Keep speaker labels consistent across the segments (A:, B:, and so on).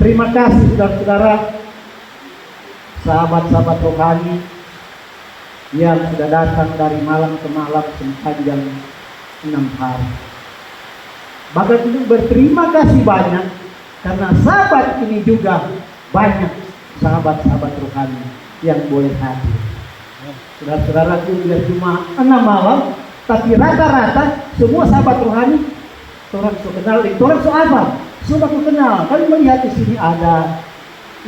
A: Terima kasih saudara-saudara, sahabat-sahabat rohani yang sudah datang dari malam ke malam sepanjang 6 hari. Bahkan itu berterima kasih banyak karena sahabat ini juga banyak sahabat-sahabat rohani yang boleh hadir. Saudara-saudara, biar cuma 6 malam, tapi rata-rata semua sahabat rohani orang so kenal, orang so apa? Semua aku kenal. Kalian melihat di sini ada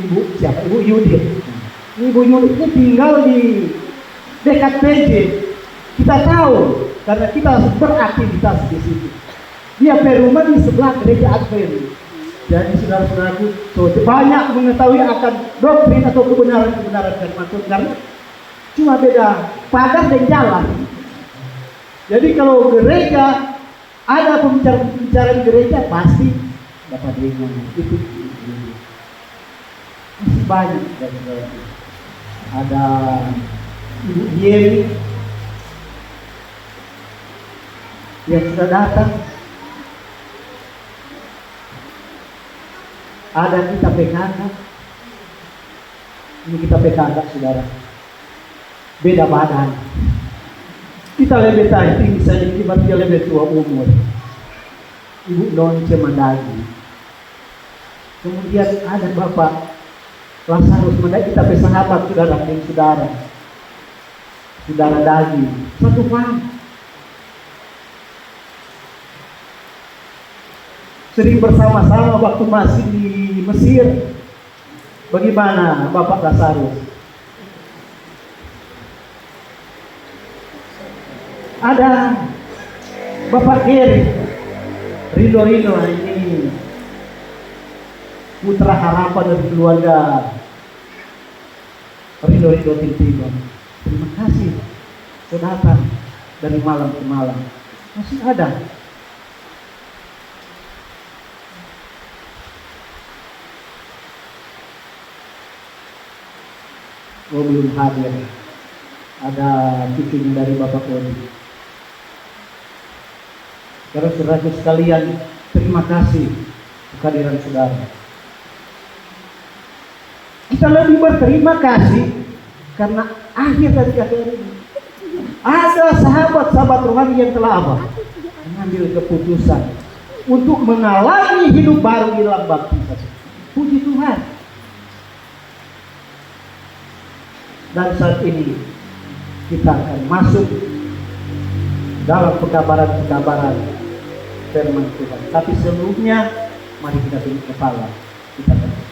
A: Ibu siapa? Ibu Yudit. Ibu Yudit ini tinggal di dekat PJ. Kita tahu karena kita beraktivitas di situ. Dia rumah di sebelah gereja Advent. Jadi saudara-saudaraku, so, banyak mengetahui akan doktrin atau kebenaran-kebenaran firman Tuhan karena cuma beda pagar dan jalan. Jadi kalau gereja ada pembicaraan gereja pasti dapat dengar itu. Masih banyak saudara-saudaraku. Ada Ibu Yemi yang sudah datang. Ada kita PKK. Ini kita PKK saudara. Beda badan. Kita lebih tinggi saja, dia lebih tua umur. Ibu Nonce Mandagi. Kemudian ada Bapak Lazarus Mandagi, kita bersahabat saudara dan saudara. Saudara daging, satu paham. Sering bersama-sama waktu masih di Mesir. Bagaimana Bapak Lazarus? Ada Bapak Geri Rido ini putra harapan dari keluarga Rido Tintino. Terima kasih sudah datang dari malam ke malam. Masih ada. Oh, belum hadir. Ada cucunya dari Bapak Kodi. Saudara-saudara sekalian, terima kasih kehadiran saudara. Kita lebih berterima kasih karena akhir dari akhir ini ada sahabat-sahabat rohani yang telah mengambil keputusan untuk mengalami hidup baru di dalam baptisan. Puji Tuhan. Dan saat ini kita akan masuk dalam pekabaran-pekabaran firman Tuhan. Tapi sebelumnya mari kita tunduk kepala. Kita berdoa.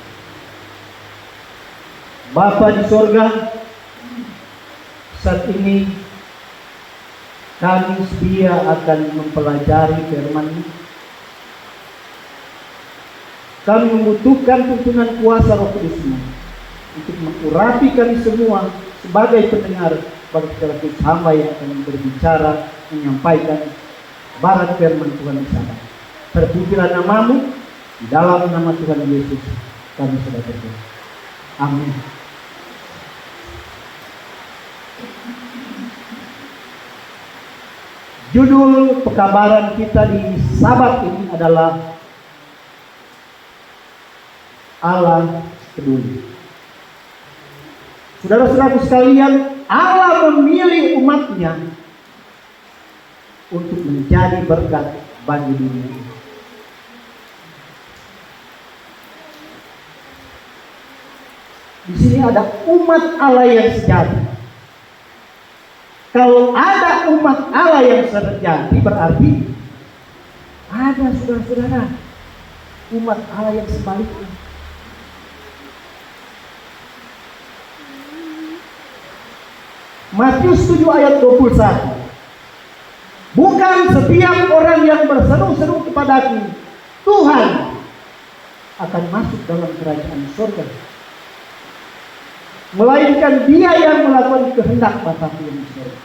A: Bapa di sorga, saat ini kami sedia akan mempelajari firman-Mu. Kami membutuhkan tuntunan kuasa Roh Kudus-Mu untuk mengurapi kami semua sebagai pendengar bagi setiap hamba yang akan berbicara, menyampaikan barat firman Tuhan di sana. Terpujilah nama-Mu, di dalam nama Tuhan Yesus kami sudah berdoa. Amin. Judul pekabaran kita di Sabat ini adalah Allah peduli. Saudara-saudara sekalian, Allah memilih umatnya untuk menjadi berkat bagi dunia. Di sini ada umat Allah yang sejati. Kalau ada umat Allah yang sejati, berarti ada saudara-saudara umat Allah yang sebaliknya. Matius 7 ayat 21. Bukan setiap orang yang berseru-seru kepadaku, Tuhan, akan masuk dalam kerajaan surga, melainkan dia yang melakukan kehendak Bapa yang di surga.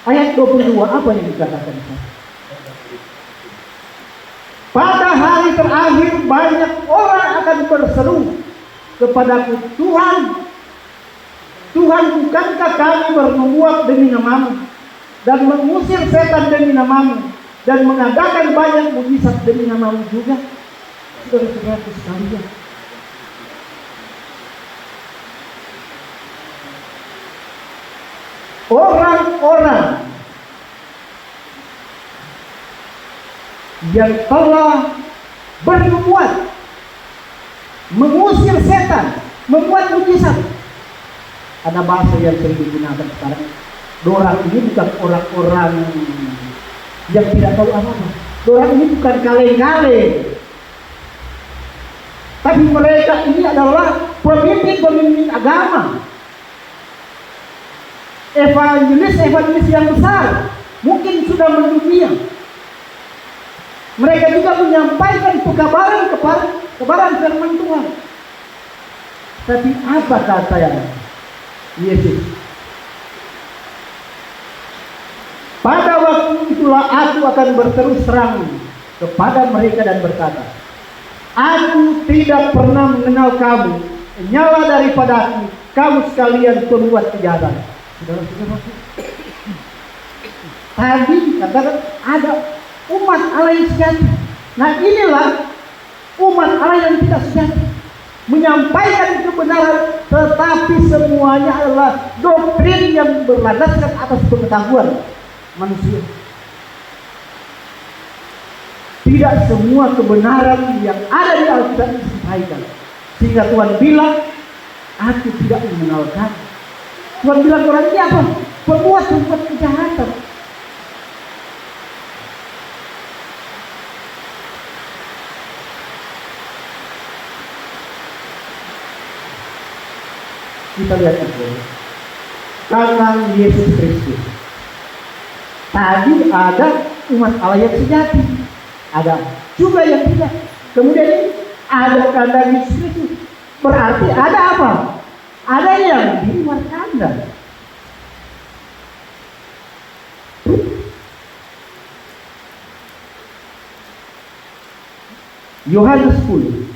A: Ayat 22 apa yang dikatakan? Pada hari terakhir banyak orang akan berseru kepadaku, Tuhan, Tuhan, bukankah kami bernubuat demi nama-Mu dan mengusir setan demi nama-Mu dan mengadakan banyak mujizat demi nama-Mu juga. Saudara-saudaraku sekalian, orang-orang yang telah berbuat mengusir setan, membuat mujizat. Ada bahasa yang sering digunakan sekarang, dorang ini bukan orang-orang yang tidak tahu apa-apa. Dorang ini bukan kaleng-kaleng, tapi mereka ini adalah pemimpin-pemimpin agama, evangelis yang besar, mungkin sudah mendunia. Mereka juga menyampaikan kebenaran firman Tuhan. Tapi apa kata Yesus? Pada waktu itulah aku akan berterus terang kepada mereka dan berkata, aku tidak pernah mengenal kamu, nyala daripada aku, kamu sekalian pembuat kejahatan. Saudara-saudara, tadi katakan ada umat Allah yang sejati. Nah, inilah umat Allah yang tidak sejati, menyampaikan kebenaran, tetapi semuanya adalah doktrin yang berlandaskan atas pengetahuan manusia. Tidak semua kebenaran yang ada di Alkitab disampaikan. Sehingga Tuhan bilang, aku tidak mengenal kamu. Tuhan bilang orang ini apa? Pembuat kejahatan. Kita lihat itu tentang Yesus Kristus. Tadi ada umat Allah yang sejati, ada juga yang tidak. Kemudian ada kandang Yesus Kristus. Berarti ada apa? Ada yang di luar kandang. Yohanes 10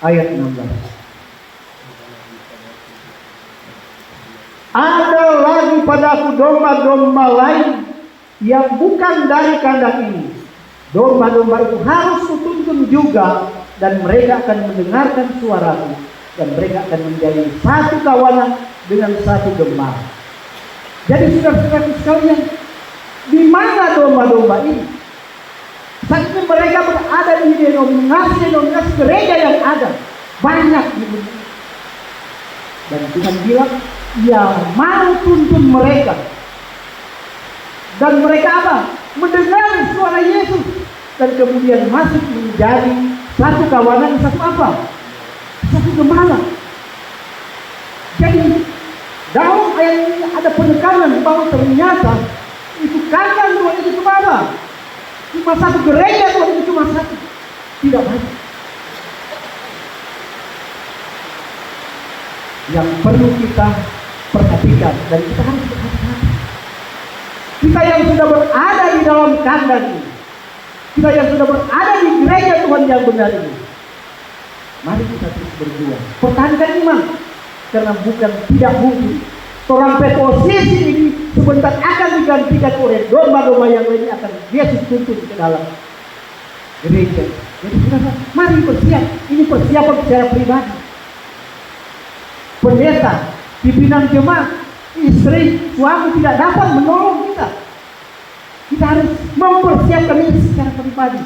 A: ayat 16. Ada lagi padaku domba-domba lain yang bukan dari kandang ini. Domba-domba itu harus kutuntun juga, dan mereka akan mendengarkan suaraku, dan mereka akan menjadi satu kawanan dengan satu gembala. Jadi saudara-saudara sekalian, di mana domba-domba ini? Saat ini mereka berada di denominasi gereja yang ada banyak di dunia. Dan Tuhan bilang, yang mau tuntun mereka. Dan mereka apa? Mendengar suara Yesus. Dan kemudian masuk menjadi satu kawanan, satu apa? Satu gembala. Jadi dalam ayat ini ada penekanan bahwa ternyata itu kandang Tuhan itu cuma apa? Cuma satu gereja Tuhan itu cuma satu. Tidak banyak. Yang perlu kita perhatikan dan kita harus berhati-hati. Kita yang sudah berada di dalam kandang ini, kita yang sudah berada di gereja Tuhan yang benar ini, mari kita terus berjuang, pertahankan iman, karena bukan tidak mungkin orang posisi ini sebentar akan digantikan oleh domba-domba yang lain akan Yesus tuntun ke dalam gereja. Jadi mari bersiap. Ini persiapan secara pribadi. Pendeta, pimpinan jemaat, istri, suami tidak dapat menolong kita. Kita harus mempersiapkan ini secara pribadi.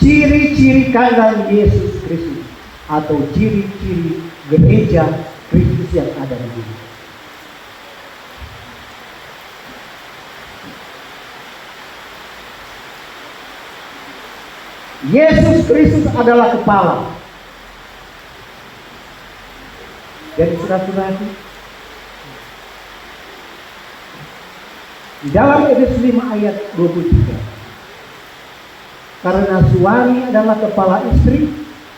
A: Ciri-ciri kandang Yesus Kristus atau ciri-ciri gereja Kristus yang ada di dunia. Yesus Kristus adalah kepala. Jadi saudara-saudara, di dalam Efesus 5 ayat 23, karena suami adalah kepala istri,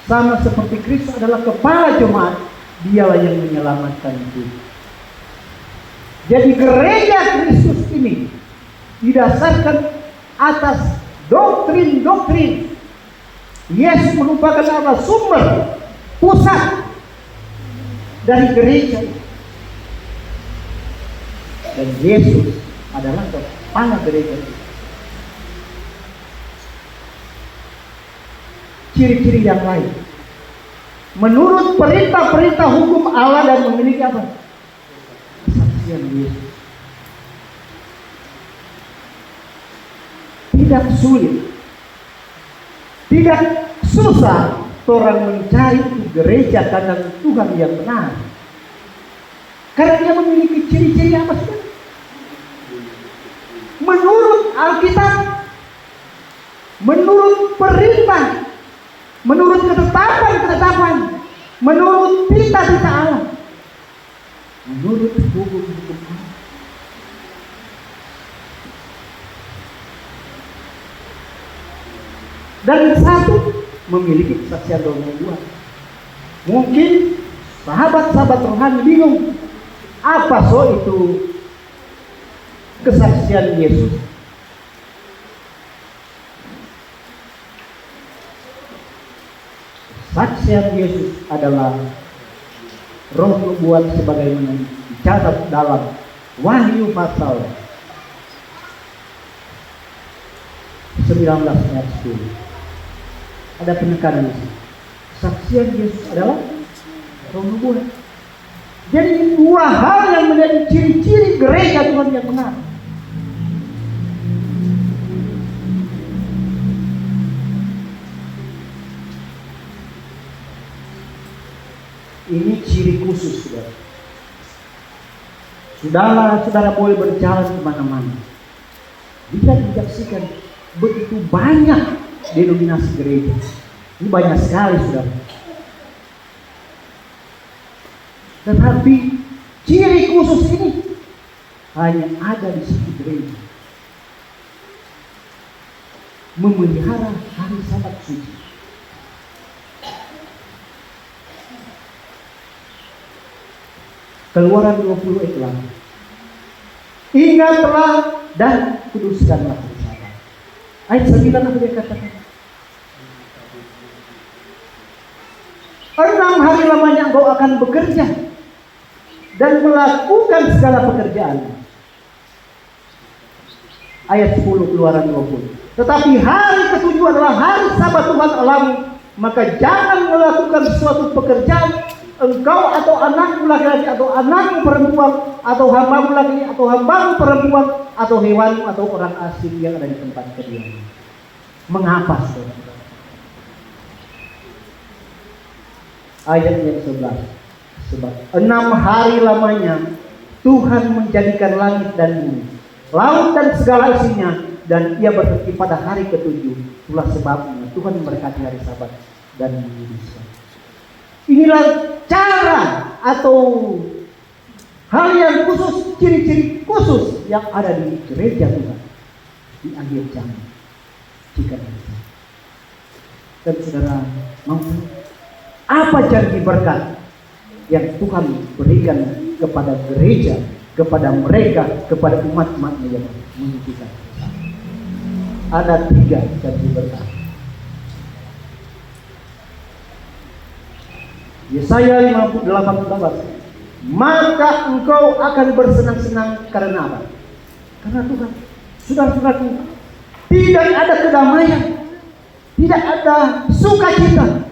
A: sama seperti Kristus adalah kepala jemaat, dialah yang menyelamatkan itu. Jadi gereja Kristus ini didasarkan atas doktrin-doktrin. Yesus merupakan apa? Sumber, pusat dari gereja. Dan Yesus adalah kepala gereja. Ciri-ciri yang lain, menurut perintah-perintah hukum Allah dan memiliki apa? Kesaksian Yesus. Tidak sulit, tidak susah orang mencari gereja kandang Tuhan yang benar. Karena dia memiliki ciri-ciri apa sih? Menurut Alkitab, menurut perintah, menurut ketetapan, menurut tita-tita Allah, menurut hukum-hukum Allah. Dan satu memiliki kesaksian rohani. Mungkin sahabat-sahabat rohani bingung, apa itu kesaksian Yesus? Kesaksian Yesus adalah roh nubuat sebagaimana dicatat dalam Wahyu pasal 19 ayat 10. Ada penekanan di sini. Kesaksian Yesus adalah roh nubuat. Jadi dua hal yang menjadi ciri-ciri gereja Tuhan yang benar. Ini ciri khusus, saudara. Saudara boleh berjalan kemana-mana. Bisa menyaksikan begitu banyak denominasi gereja. Ini banyak sekali, saudara. Tetapi ciri khusus ini hanya ada di satu gereja. Memelihara hari Sabat suci. Keluaran 20 ayat 8. Ingatlah dan kuduskanlah hari Sabat. Ayat 9 apa dia katakan? 6 hari lamanya engkau akan bekerja dan melakukan segala pekerjaan. Ayat 10 Keluaran 20. Tetapi hari ke-7 adalah hari Sabat Tuhan Allahmu, maka jangan melakukan suatu pekerjaan, engkau atau anakmu laki-laki atau anakmu perempuan atau hambamu laki atau hambamu perempuan atau hewanmu atau orang asing yang ada di tempat kediaman. Mengapa, saudara? Ayat yang 11. Sebab 6 hari lamanya Tuhan menjadikan langit dan bumi, laut dan segala isinya, dan ia berhenti pada hari ke-7. Itulah sebabnya Tuhan memberkati hari Sabat dan menguduskan. Inilah cara atau hal yang khusus, ciri-ciri khusus yang ada di gereja Tuhan di akhir zaman. Jika dan saudara mampu, apa janji berkat yang Tuhan berikan kepada gereja, kepada mereka, kepada umat-umatnya yang mengikuti? Ada 3 janji berkat. Yesaya 58:14. Maka engkau akan bersenang-senang karena apa? Karena Tuhan. Saudara-saudaraku, tidak ada kedamaian, tidak ada sukacita,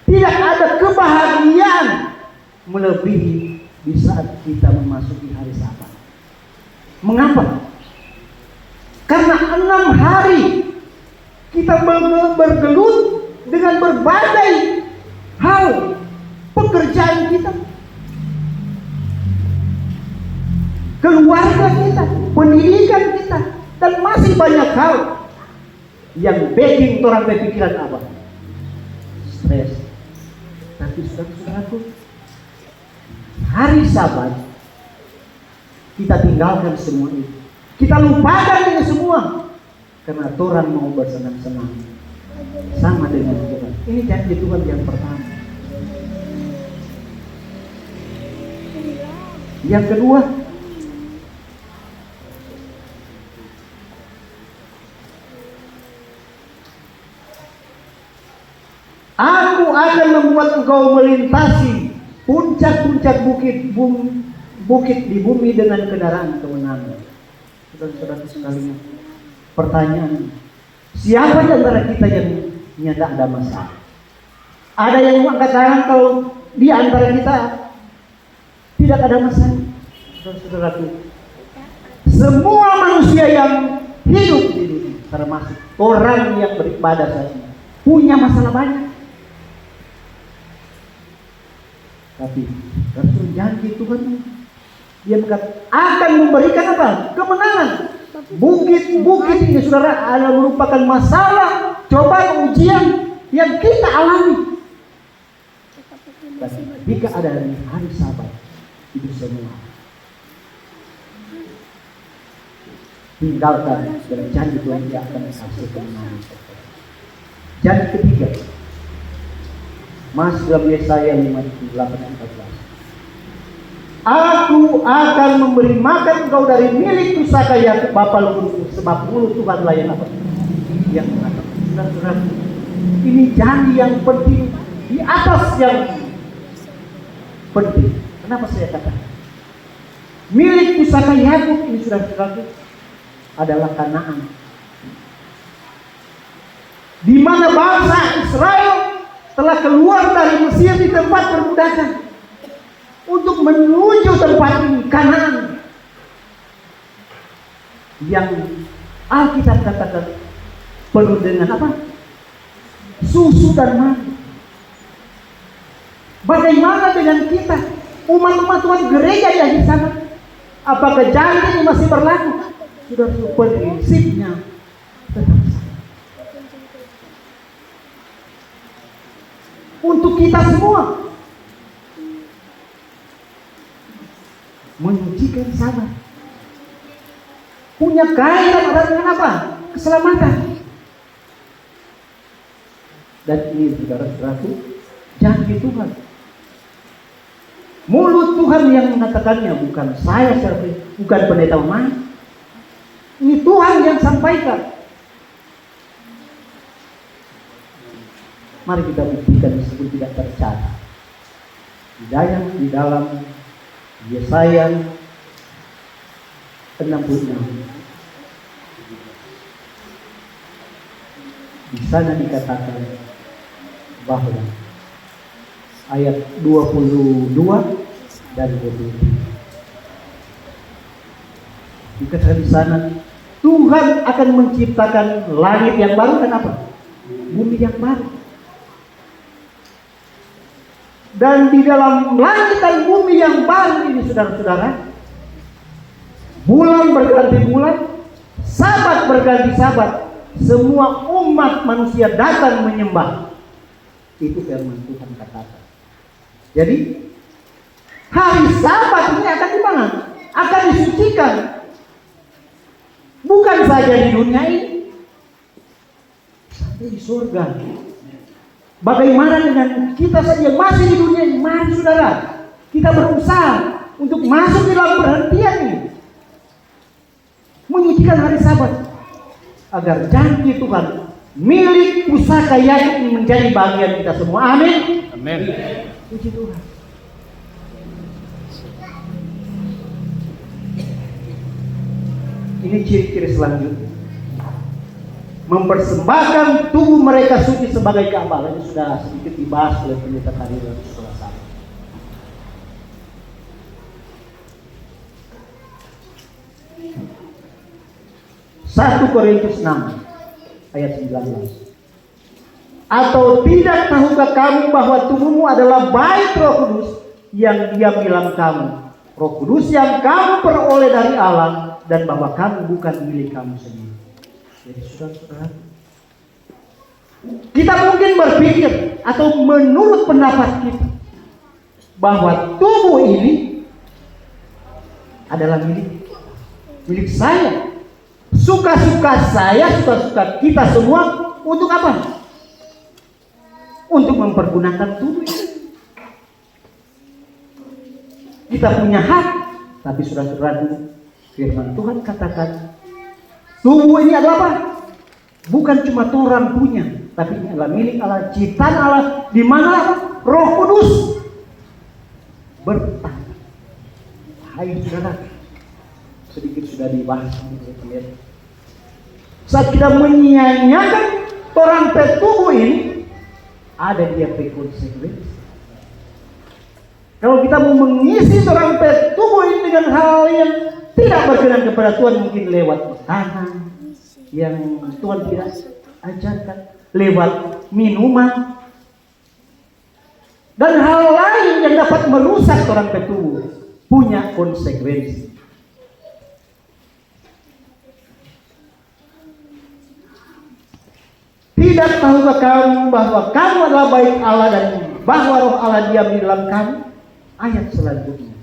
A: tidak ada kebahagiaan melebihi di saat kita memasuki hari Sabat. Mengapa? Karena 6 hari kita bergelut dengan berbagai hal pekerjaan kita, keluarga kita, pendidikan kita, dan masih banyak hal yang bikin orang berpikiran apa? Stres. Tapi saudara-saudaraku, hari Sabat kita tinggalkan semua itu, kita lupakan ini semua karena Tuhan mau bersenang-senang sama dengan Tuhan. Ini janji Tuhan yang pertama. Yang kedua, Aku akan membuat engkau melintasi puncak-puncak bukit di bumi dengan kendaraan kemenangan. Saudara-saudara sekalian, pertanyaan, siapa di antara kita yang tidak ada masalah? Ada yang angkat tangan kalau di antara kita tidak ada masalah? Saudara-saudaraku, semua manusia yang hidup di dunia, termasuk orang yang beribadah saja, punya masalah banyak. Tapi Rasul janji Tuhan, dia akan memberikan apa? Kemenangan. Bukit-bukit ini saudara adalah merupakan masalah, cobaan, ujian yang kita alami. Dan jika ada hari Sabat, itu semua tinggalkan dan janji Tuhan dia akan kasih kemenangan. Janji ketiga, masih dalam Yesaya 58:14. Aku akan memberi makan engkau dari milik pusaka Yakub bapa leluhurmu, sebab mulut Tuhanlah yang apa? Yang mengatakan. Saudara, ini janji yang penting di atas yang penting. Kenapa saya katakan? Milik pusaka Yakub ini saudara-saudara adalah Kanaan, di mana bangsa Israel telah keluar dari Mesir di tempat perbudakan untuk menuju tempat ini, Kanaan, yang Alkitab katakan penuh dengan apa? Susu dan madu. Bagaimana dengan kita, umat-umat Tuhan, gereja yang di sana? Apakah janji ini masih berlaku? Sudah prinsipnya tetap sama. Untuk kita semua menyucikan sabar, punya kaitan ada dengan apa? Keselamatan. Dan ini saudara-saudaraku, janji Tuhan. Mulut Tuhan yang mengatakannya, bukan saya sendiri, bukan pendeta Umar. Ini Tuhan yang sampaikan. Mari kita buktikan meskipun tidak tercatat. Di dalam Yesaya 66. Di sana dikatakan bahwa ayat 22 dan 23. Dikatakan di sana Tuhan akan menciptakan langit yang baru dan apa? Bumi yang baru. Dan di dalam langit dan bumi yang baru ini saudara-saudara, bulan berganti bulan, sabat berganti sabat, semua umat manusia datang menyembah. Itu firman Tuhan katakan. Jadi hari Sabat ini akan di mana? Akan disucikan. Bukan saja di dunia ini, sampai di surga. Bagaimana dengan kita saja yang masih di dunia ini? Mari saudara, kita berusaha untuk masuk di dalam perhentian ini, menyucikan hari Sabat, agar janji Tuhan milik pusaka Yakub ini menjadi bagian kita semua. Amin.
B: Amin.
A: Puji Tuhan. Ini ciri-ciri selanjutnya. Mempersembahkan tubuh mereka suci sebagai Ka'bah. Ini sudah sedikit dibahas oleh pendeta tadi dalam sekolah saya. Satu Korintus 6 ayat 19. Atau tidak tahukah kamu bahwa tubuhmu adalah bait Roh Kudus yang Dia bilang kamu, Roh Kudus yang kamu peroleh dari Allah, dan bahwa kamu bukan milik kamu sendiri. Jadi saudara-saudara, kita mungkin berpikir atau menurut pendapat kita bahwa tubuh ini adalah milik saya. Suka-suka saya, suka-suka kita semua untuk apa? Untuk mempergunakan tubuh ini. Kita punya hak, tapi saudara-saudara, firman Tuhan katakan tubuh ini adalah apa? Bukan cuma Tuhan punya, tapi ini adalah milik Allah, ciptaan Allah, di mana Roh Kudus bertanda. Hai saudara, sedikit sudah dibahas. Saat kita menyanyiakan orang tubuh ini, ada dia konsekuensi. Kalau kita mau mengisi orang tubuh ini dengan hal yang tidak berkenan kepada Tuhan, mungkin lewat makanan yang Tuhan tidak ajarkan, lewat minuman, dan hal lain yang dapat merusak orang tubuh, punya konsekuensi. Tidak tahukah kamu bahwa kamu adalah baik Allah dan bahwa Roh Allah diam di dalam kamu? Ayat selanjutnya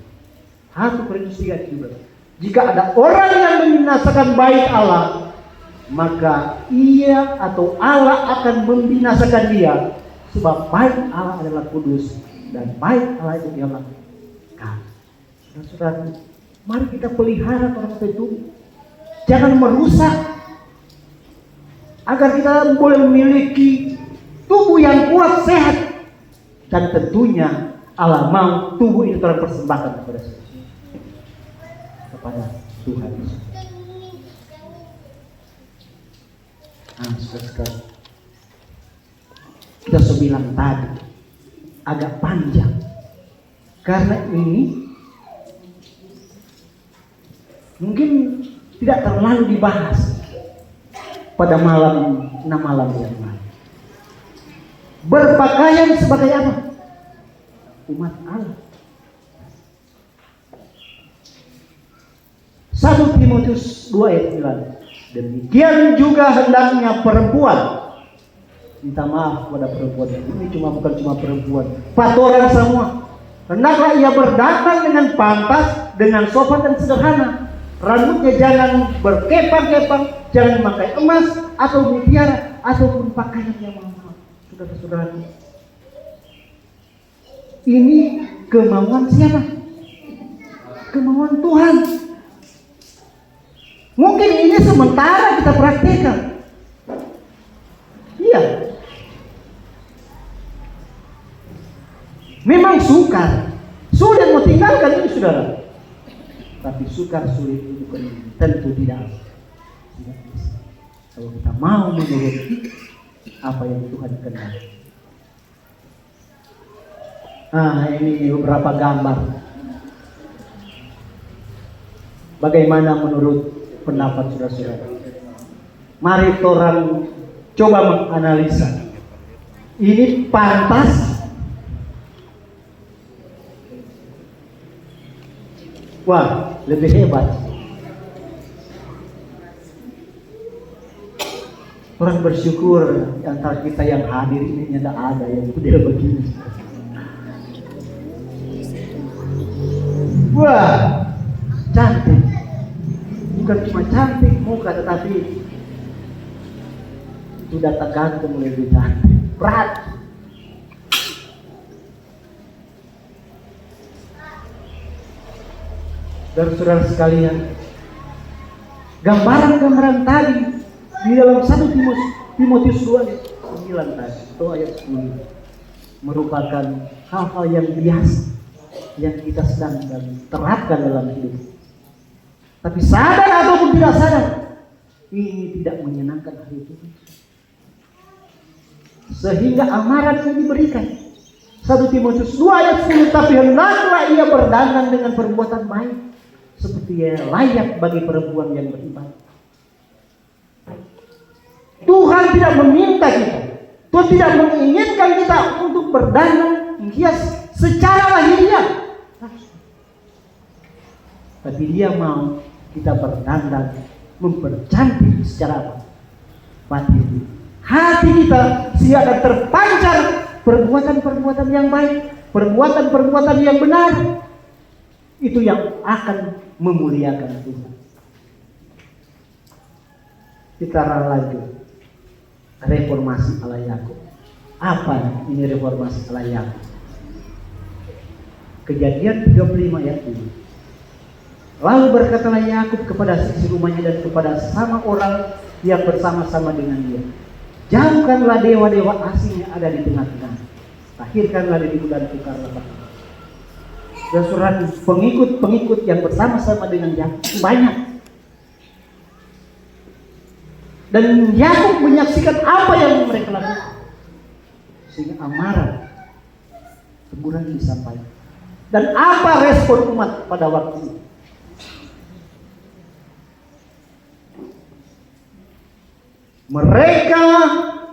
A: 1 Korintus 3:17. Jika ada orang yang membinasakan baik Allah, maka ia atau Allah akan membinasakan dia, sebab baik Allah adalah kudus dan baik Allah itu ialah kami. Saudara, mari kita pelihara orang tubuh, jangan merusak, agar kita boleh memiliki tubuh yang kuat, sehat, dan tentunya Allah mau tubuh itu terpersembahkan kepada Tuhan Yesus. Saudara, kita sudah bilang tadi agak panjang, karena ini mungkin tidak terlalu dibahas pada malam 6 malam yang lalu. Berpakaian sebagai apa? Umat Allah. 1 Timotius 2 ayat 9. Demikian juga hendaknya perempuan. Minta maaf kepada perempuan. Ini bukan cuma perempuan, patoran semua. Hendaklah ia berdandan dengan pantas, dengan sopan dan sederhana. Rambutnya jangan berkepang-kepang, jangan memakai emas atau mutiara ataupun pakaian yang mahal. Saudara-saudara, ini kemauan siapa? Kemauan Tuhan. Mungkin ini sementara kita praktekkan. Iya. Memang sukar, sulit mau tinggalkan ini, saudara. Tapi sukar sulit itu tentu tidak bisa. Kalau kita mau menuruti apa yang Tuhan kehendaki. Ini beberapa gambar. Bagaimana menurut pendapat saudara-saudara? Mari orang coba menganalisa. Ini pantas? Wah, lebih hebat. Orang bersyukur antara kita yang hadir ini tidak ada yang tidak begini. Wah, cantik. Bukan cuma cantik muka, tetapi sudah tergantung lebih cantik. Berat. Saudara-saudara sekalian, gambaran-gambaran tadi di dalam 1 Timotius 2:9 tadi, itu ayat 10, merupakan hal-hal yang biasa yang kita sedang terapkan dalam hidup. Tapi sadar ataupun tidak sadar, ini tidak menyenangkan hati Tuhan. Sehingga amaran ini diberikan. 1 Timotius 2 ayat 10, tapi hendaklah ia berdandan dengan perbuatan baik, seperti yang layak bagi perempuan yang beriman. Tuhan tidak meminta kita, Tuhan tidak menginginkan kita untuk berdandan hias secara lahiriah, tapi Dia mau kita berdandan mempercantik secara batin. Hati kita siap terpancar perbuatan-perbuatan yang baik, perbuatan-perbuatan yang benar. Itu yang akan memuliakan Tuhan. Kita lanjut. Reformasi ala Yakub. Apa ini reformasi ala Yakub? Kejadian 35 ayat 7. Lalu berkatalah Yakub kepada sisi rumahnya dan kepada sesama orang yang bersama-sama dengan dia, jauhkanlah dewa-dewa asing yang ada di tengah-tengah, lahirkanlah dirimu dan tukarlah bangsa. Dan surat pengikut-pengikut yang bersama-sama dengan Yakub banyak. Dan Yakub menyaksikan apa yang mereka lakukan, sehingga amarah, teguran disampaikan. Dan apa respon umat pada waktu itu? Mereka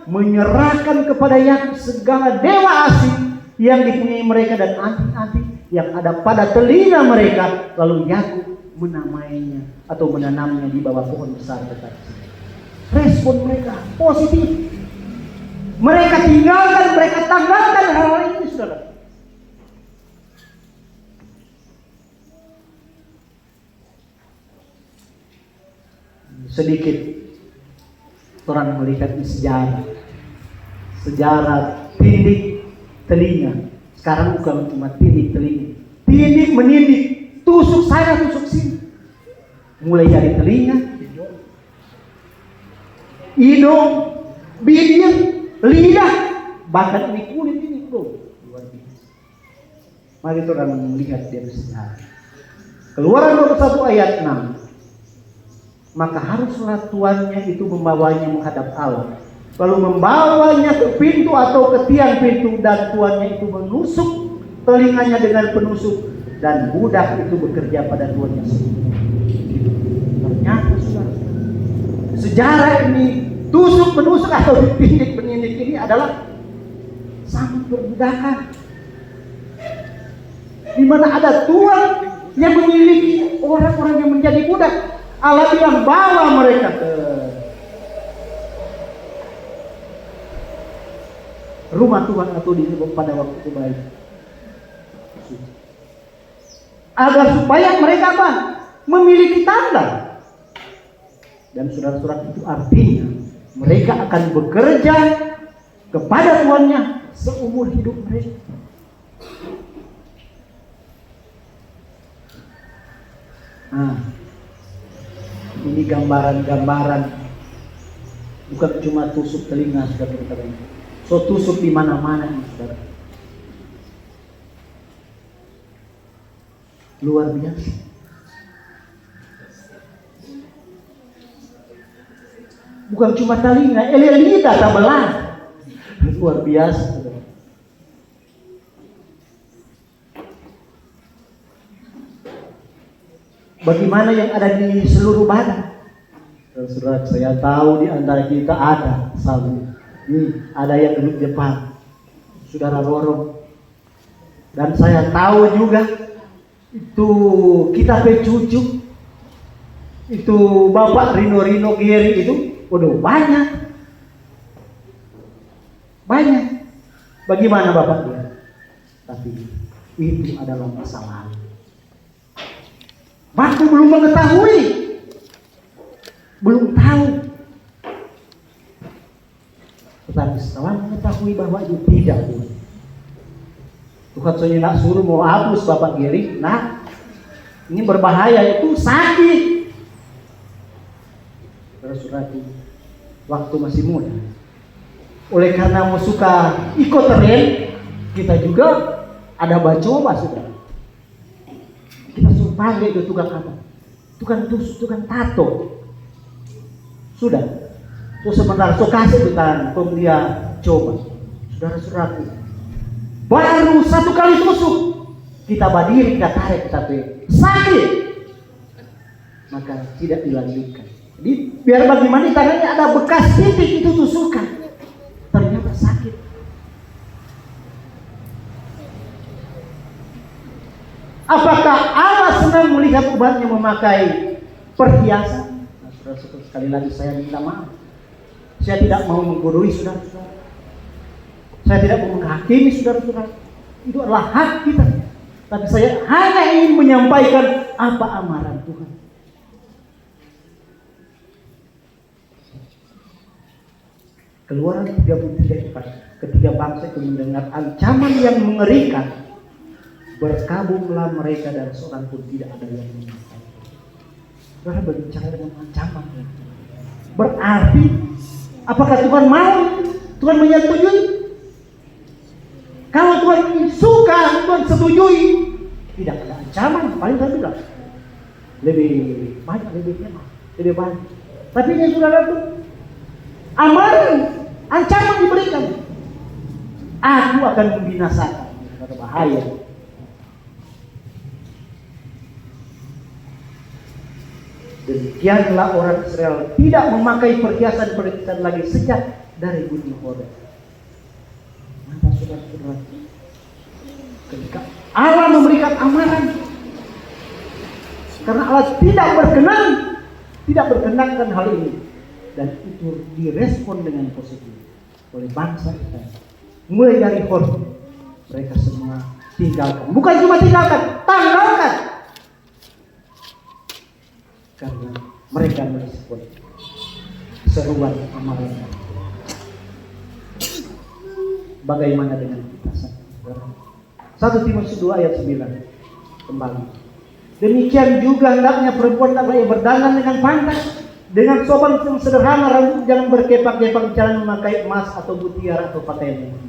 A: menyerahkan kepada Yakub segala dewa asing yang dipunyai mereka dan anting-anting yang ada pada telinga mereka. Lalu Yakub menamainya atau menanamnya di bawah pohon besar dekat sini. Respon mereka positif. Mereka tinggalkan, mereka tanggalkan hal ini, saudara. Sedikit orang melihat di sejarah tindik telinga. Sekarang bukan cuma tindik telinga, tindik menindik, tusuk sana tusuk sini, mulai dari telinga, hidung, bibir, lidah, bahkan ini kulit ini, bro, luar biasa. Mari kita melihat dari sejarah. Keluaran 21 ayat 6. Maka haruslah tuannya itu membawanya menghadap Allah, lalu membawanya ke pintu atau ke tiang pintu, dan tuannya itu menusuk telinganya dengan penusuk, dan budak itu bekerja pada tuannya sendiri. Ternyata sejarah ini, tusuk menusuk atau ditindik menindik ini adalah sangat perbudakan, di mana ada tuan yang memiliki orang-orang yang menjadi budak. Allah bilang bawa mereka ke rumah Tuhan atau di pada waktu itu baik, agar supaya mereka apa? Memiliki tanda. Dan saudara-saudara, itu artinya mereka akan bekerja kepada tuannya seumur hidup mereka. Nah, ini gambaran-gambaran, bukan cuma tusuk telinga, saudara-saudara. So tusuk di mana-mana, saudara. Luar biasa. Bukan cuma telinga, lidah tak belah. Luar biasa, saudara. Bagaimana yang ada di seluruh badan? Saudara, saya tahu di antara kita ada sabu. Ini ada yang duduk depan, saudara Roro. Dan saya tahu juga itu kita cucu, itu Bapak Rino Giri itu, waduh banyak. Bagaimana Bapak dia? Tapi itu adalah masalah. Waktu belum mengetahui, belum tahu. Tetapi setelah mengetahui bahwa itu tidak boleh, Tuhan saya nak suruh mau hapus Bapak Giri. Nah, ini berbahaya, itu sakit. Saudara, waktu masih muda, oleh karena mau suka ikut tren, kita juga ada bacoba, saudara. Kita suruh panggil itu tukang apa? Tukang tusuk, tukang tato. Sudah. Terus sebentar, so kasih tukang dia coba. Saudara-saudaraku, baru satu kali tusuk, kita berdiri, kita tarik, tapi sakit. Maka tidak dilanjutkan. Jadi biar bagaimana tangannya ada bekas titik itu tusukan, ternyata sakit. Apakah Allah senang melihat umatnya memakai perhiasan? Nah, saudara-saudara, sekali lagi saya minta maaf. Saya tidak mau menggurui saudara-saudara. Saya tidak mau menghakimi saudara-saudara. Itu adalah hak kita. Tapi saya hanya ingin menyampaikan apa amaran Tuhan. Keluaran 33:4. Ketika bangsa itu mendengar ancaman yang mengerikan, berkabunglah mereka dan seorang pun tidak ada yang menyampaikan. Saudara berbicara dengan ancaman. Berarti apakah Tuhan mau? Tuhan menyetujui? Kalau Tuhan suka, Tuhan setujui, tidak ada ancaman. Paling saya bilang lebih banyak, lebih hemat, lebih banyak. Tapi ini saudara itu amaran, ancaman diberikan. Aku akan membinasakan. Berbahaya. Demikianlah orang Israel tidak memakai perhiasan lagi sejak dari Gunung Horeb. Maka saudara-saudara, ketika Allah memberikan amaran, karena Allah tidak berkenankan hal ini, dan itu direspon dengan positif oleh bangsa Israel. Mulai dari Horeb, mereka semua tinggalkan. Bukan cuma tinggalkan, tanggalkan. Karena mereka merespon seruan amaran. Bagaimana dengan kita sekarang? 1 Timotius 2 ayat 9 kembali. Demikian juga hendaknya perempuan hendaklah ia berdandan dengan pantas, dengan sopan yang sederhana, rambut jangan berkepak-kepak, jangan memakai emas atau mutiara atau pakaian yang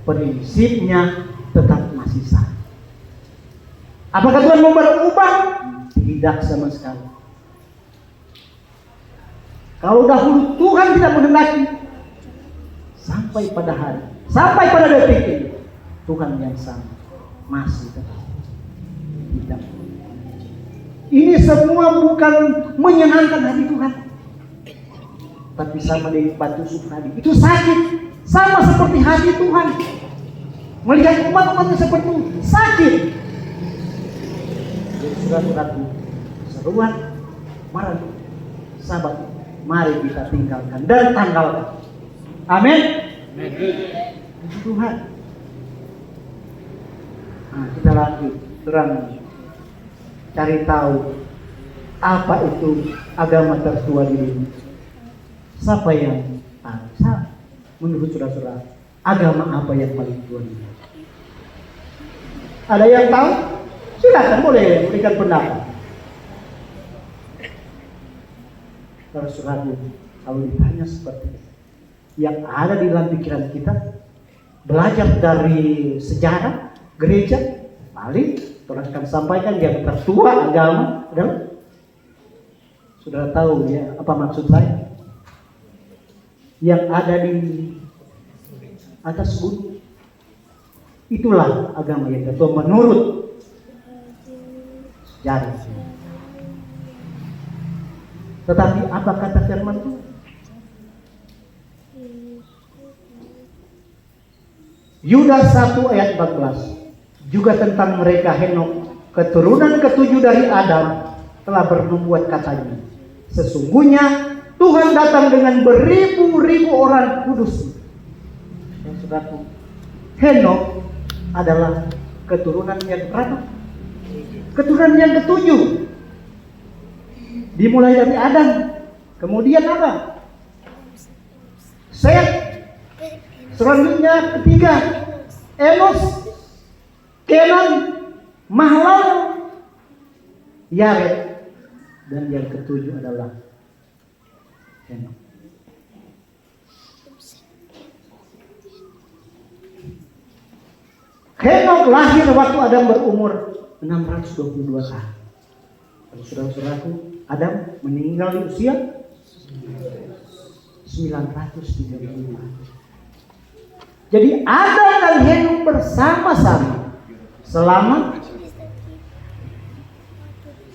A: prinsipnya tetap masih sama. Apakah Tuhan mau berubah? Tidak sama sekali. Kalau dahulu Tuhan tidak menghendaki, sampai pada detik ini Tuhan yang sama masih tetap. Tidak. Ini semua bukan menyenangkan hati Tuhan, tapi sama dengan batu hati. Itu sakit, sama seperti hati Tuhan. Melihat umat-umatnya seperti itu sakit. Saudara-saudaraku, seruan marah sahabat, mari kita tinggalkan dan tanggalkan. Amin. Tuhan. Nah, kita lanjut terang cari tahu apa itu agama tertua di dunia. Siapa yang tahu? Menurut saudara-saudara, agama apa yang paling tua? Ada yang tahu? Silakan, boleh berikan pendapat. Saudara-saudara, kalau ditanya seperti itu, yang ada di dalam pikiran kita, belajar dari sejarah gereja, paling Tuhan akan sampaikan yang tertua agama adalah, sudah tahu ya apa maksud saya? Yang ada di atas gunung, itulah agama yang tertua menurut sejarah. Tetapi apa kata firman Tuhan? Yudas 1 ayat 14 juga tentang mereka Henok, keturunan ketujuh dari Adam, telah bernubuat katanya, sesungguhnya Tuhan datang dengan beribu-ribu orang kudus. Saudaraku, Henok adalah keturunan yang berapa? Keturunan yang ketujuh. Dimulai dari Adam. Kemudian apa? Set. Selanjutnya ketiga Enos, Kenan, Mahlal, Yared, dan yang ketujuh adalah Henok. Henok lahir waktu Adam berumur 622 tahun. Kalau saudara-saudaraku, Adam meninggal di usia 935. Jadi Adam dan Henok bersama-sama selama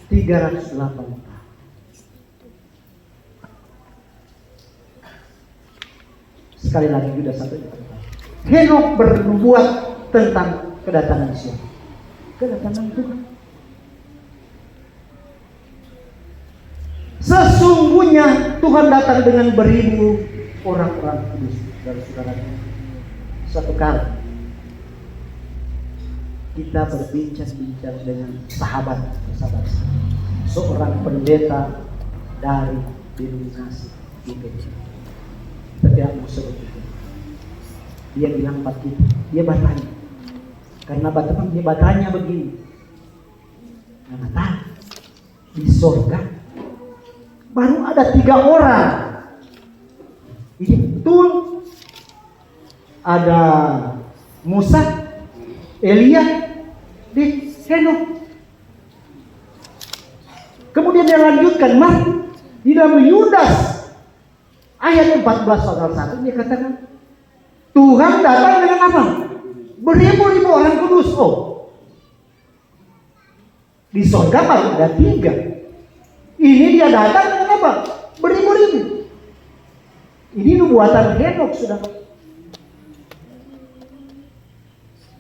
A: 308 tahun. Sekali lagi sudah sampai di tempat. Henok bernubuat tentang kedatangan siapa? Kedatangan Tuhan. Sesungguhnya Tuhan datang dengan beribu orang-orang kudus. Saudara-saudara, suatu kali kita berbincang-bincang dengan sahabat, seorang pendeta dari denominasi IPC. Setiap musuh itu, dia bilang Pak kita, dia bertanya, karena dia bertanya begini, karena di sorga baru ada 3 orang. Ini betul ada Musa, Elia, dan Henokh. Kemudian dia lanjutkan, di dalam Yudas ayat 14 pasal 1 dia katakan Tuhan datang dengan apa? Beribu-ribu orang kudus. Di sorga baru ada 3. Ini dia datang dengan apa? Beribu-ribu. Ini nubuatan Henokh, sudah.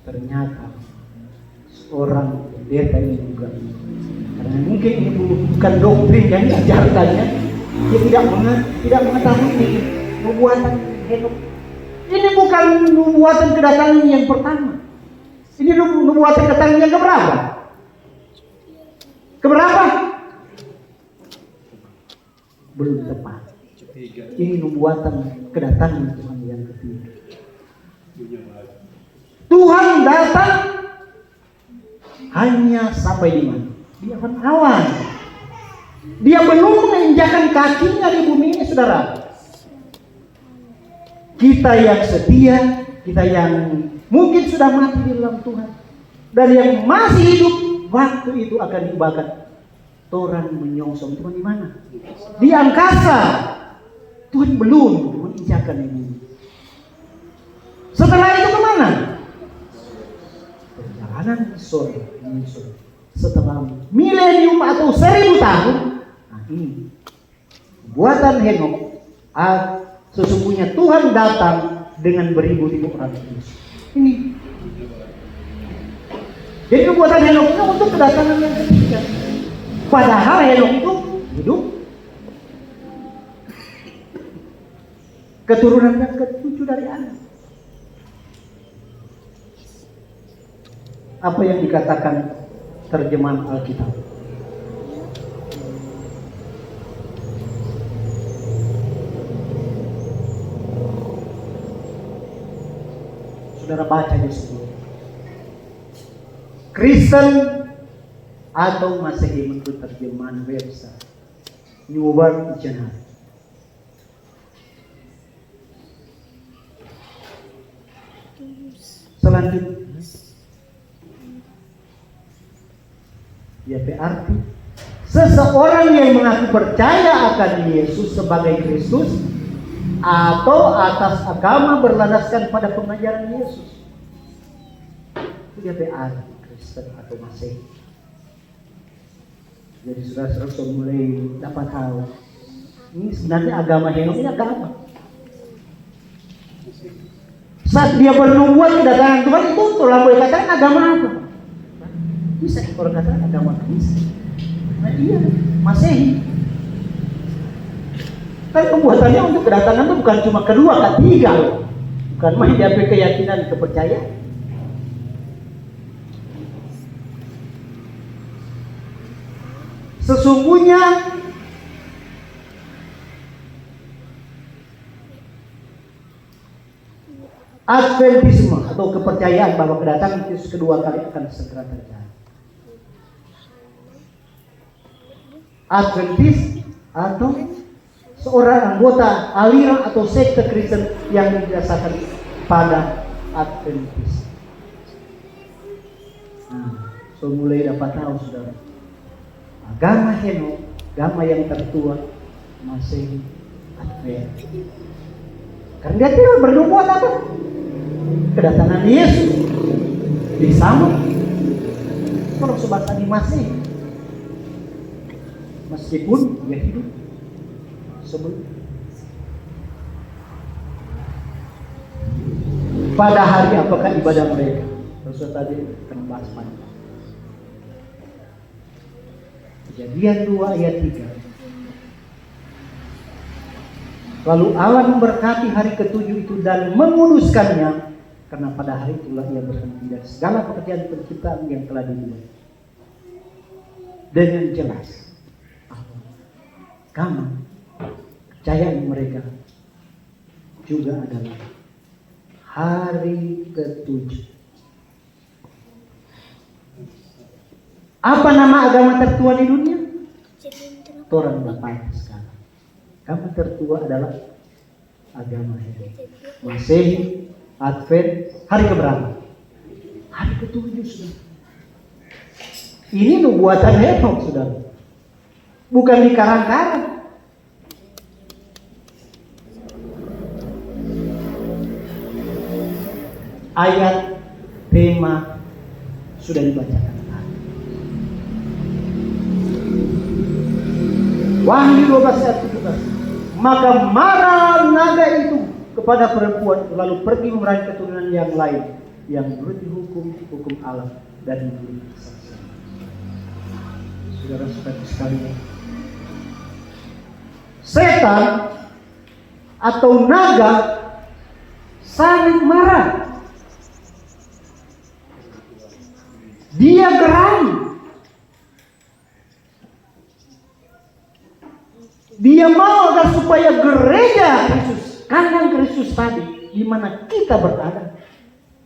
A: Ternyata seorang pendeta ini juga, karena mungkin ini bukan doktrin yang diajarkannya, dia tidak mengetahui ini nubuatan Henokh. Ini bukan nubuatan kedatangan yang pertama. Ini nubuatan kedatangan yang keberapa? Keberapa? Belum tepat. Ini nubuatan kedatangan Tuhan yang ketiga. Tuhan datang hanya sampai di mana? Di awan. Dia belum menginjakkan kakinya di bumi ini, saudara. Kita yang setia, kita yang mungkin sudah mati di dalam Tuhan, dan yang masih hidup, waktu itu akan diubahkan. Orang menyongsong Tuhan di mana? Di angkasa. Tuhan belum menginjakkan ini. Setelah itu kemana? Perjalanan di surga. Setelah milenium atau 1000 tahun. Nah ini buatan Henokh. Sesungguhnya Tuhan datang dengan beribu-ribu orang kudus. Ini. Jadi buatan Henokh itu untuk kedatangan yang ketiga. Padahal Henokh itu hidup keturunan yang ke-7 dari Adam. Apa yang dikatakan terjemahan Alkitab? Saudara baca di sini. Kristen atau Masehi menurut terjemahan Webster, New World Dictionary. Selanjutnya, ya berarti seseorang yang mengaku percaya akan Yesus sebagai Kristus atau atas agama berlandaskan pada pengajaran Yesus, itu dia berarti Kristen atau Masehi. Jadi saudara-saudara sudah mulai dapat tahu ini sebenarnya agama Henokh ini agama. Saat dia bernubuat kedatangan Tuhan itu telah boleh katakan agama apa? Bisa orang katakan agama Kristen. Nah dia Masehi. Tapi pembuatannya untuk kedatangan itu bukan cuma kedua, ketiga, bukan main dia keyakinan, kepercayaan. Sesungguhnya Adventisme atau kepercayaan bahwa kedatangan Yesus kedua kali akan segera terjadi. Adventis atau seorang anggota aliran atau sekte Kristen yang didasarkan pada Adventis. Nah, so mulai dapat tahu saudara, agama Henokh, agama yang tertua, Masehi, Advent. Karena dia tidak bernubuat apa? Kedatangan Yesus disambut orang sebangsa di Masehi, meskipun dia hidup sebelum. Pada hari apakah ibadah mereka? Terus tadi akan bahas panjang. Kejadian 2 ayat 3. Lalu Allah memberkati hari ke-7 itu dan menguduskannya, karena pada hari itulah ia berhenti dari segala pekerjaan penciptaan yang telah dibuat. Dengan jelas, agama kepercayaan mereka juga adalah hari ke-7. Apa nama agama tertua di dunia? Toran Bapak sekarang. Kami tertua adalah agama Hindu, Masehi, Advent, hari keberapa? Hari ke-7 sudah. Ini nubuatan Henok sudah, bukan dikarang-karang. Ayat tema sudah dibacakan. Wahyu 12 ayat 17. Maka marah naga itu kepada perempuan, lalu pergi memeraih keturunan yang lain yang menurut hukum Allah dan menurut kesaksian. Saudara-saudara sekalian, setan atau naga sangat marah. Dia geram. Dia mau agar supaya gereja Kristus, kandang Kristus tadi, di mana kita berada,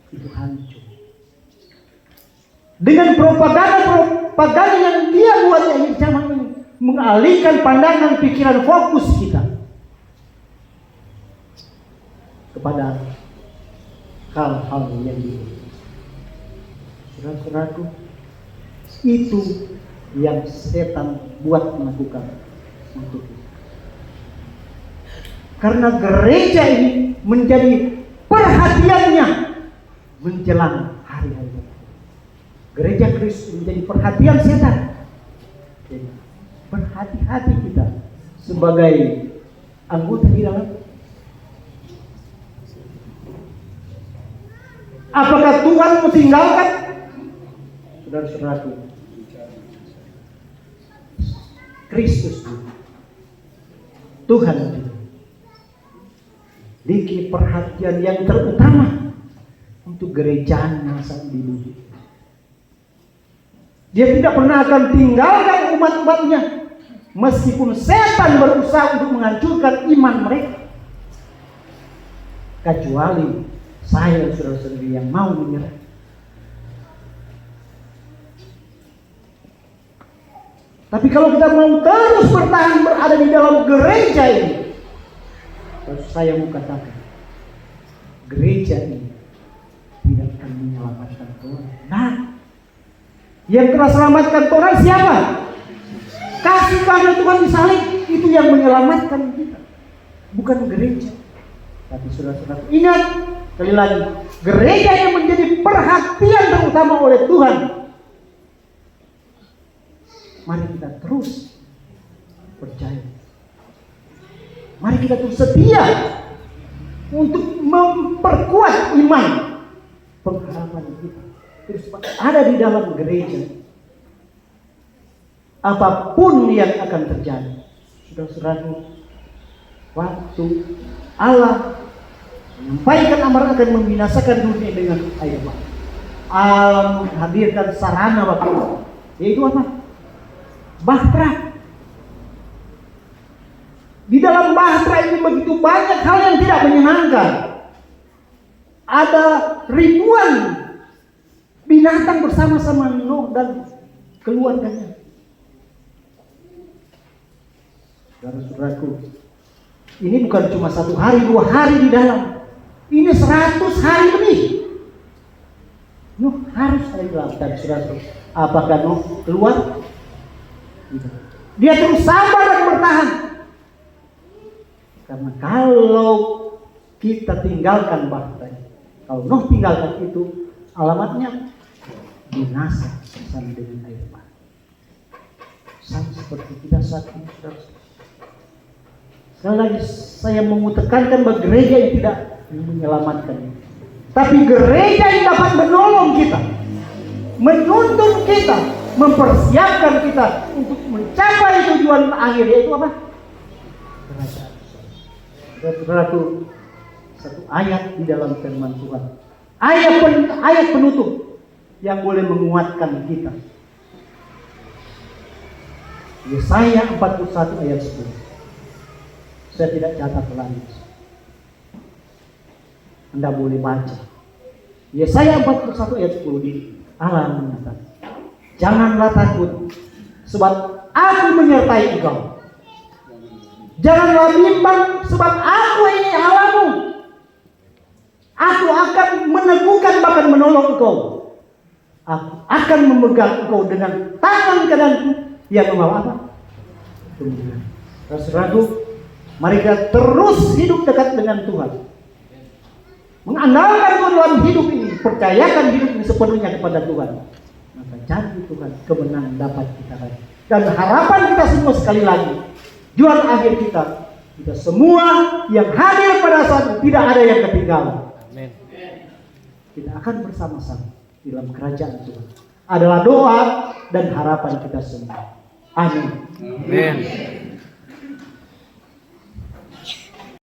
A: itu hancur. Dengan propaganda yang dia buat akhir zaman ini, mengalihkan pandangan, pikiran, fokus kita kepada hal-hal yang itu. Saudara-saudaraku, itu yang setan buat melakukan untuk kita. Karena gereja ini menjadi perhatiannya menjelang hari-hari. Gereja Kristus menjadi perhatian setan. Jadi, berhati-hati kita sebagai anggota di dalam. Apakah Tuhan mau tinggalkan? Saudara-saudaraku, Kristus Tuhan memiliki perhatian yang terutama untuk gerejanya saat di dunia. Dia tidak pernah akan tinggalkan umat-umatnya meskipun setan berusaha untuk menghancurkan iman mereka, kecuali saya saudara-saudari yang mau menyerah. Tapi kalau kita mau terus bertahan berada di dalam gereja ini, saya mau katakan, gereja ini tidak akan menyelamatkan Tuhan. Nah, yang telah selamatkan Tuhan siapa? Kasih karunia Tuhan disalib, itu yang menyelamatkan kita, bukan gereja. Tapi saudara-saudara ingat sekali lagi, gereja yang menjadi perhatian terutama oleh Tuhan. Mari kita terus percaya. Mari kita terus setia untuk memperkuat iman, pengharapan kita terus ada di dalam gereja. Apapun yang akan terjadi, saudara-saudara, waktu Allah menyampaikan amarah akan membinasakan dunia dengan air mata, Allah menghadirkan sarana waktu itu, yaitu apa? Bahtera. Di dalam bahtera ini begitu banyak hal yang tidak menyenangkan. Ada ribuan binatang bersama-sama Nuh dan keluarganya. Saudara-saudaraku, ini bukan cuma 1 hari, 2 hari di dalam. Ini 100 hari lebih. Nuh harus ada di dalam. Dan saudara-saudara, apakah Nuh keluar? Dia terus sabar dan bertahan. Karena kalau kita tinggalkan bahtera, kalau Nuh tinggalkan itu, alamatnya binasa bersama dengan air mata. Sama seperti kita saat ini, saudara. Sekali lagi saya mau tekankan bahwa gereja yang tidak menyelamatkan, tapi gereja yang dapat menolong kita, menuntun kita, mempersiapkan kita untuk mencapai tujuan akhir, yaitu apa? Kerajaan. Saudara-saudaraku, satu ayat di dalam firman Tuhan, ayat penutup yang boleh menguatkan kita. Yesaya 41 ayat 10. Saya tidak catat lagi. Anda boleh baca. Yesaya 41 ayat 10 di Allah mengatakan, janganlah takut, sebab aku menyertai engkau. Janganlah bimbang, sebab aku ini Allahmu. Aku akan meneguhkan bahkan menolong engkau. Aku akan memegang engkau dengan tangan kananku yang membawa apa? Kemuliaan. Saudaraku, mari kita terus hidup dekat dengan Tuhan. Mengandalkan Tuhan dalam hidup ini, percayakan hidup ini sepenuhnya kepada Tuhan. Maka janji Tuhan, kemenangan dapat kita raih. Dan harapan kita semua sekali lagi, juara akhir kita semua yang hadir pada saat itu tidak ada yang ketinggalan. Amin. Kita akan bersama-sama dalam kerajaan Tuhan. Adalah doa dan harapan kita semua. Amin.
B: Amin.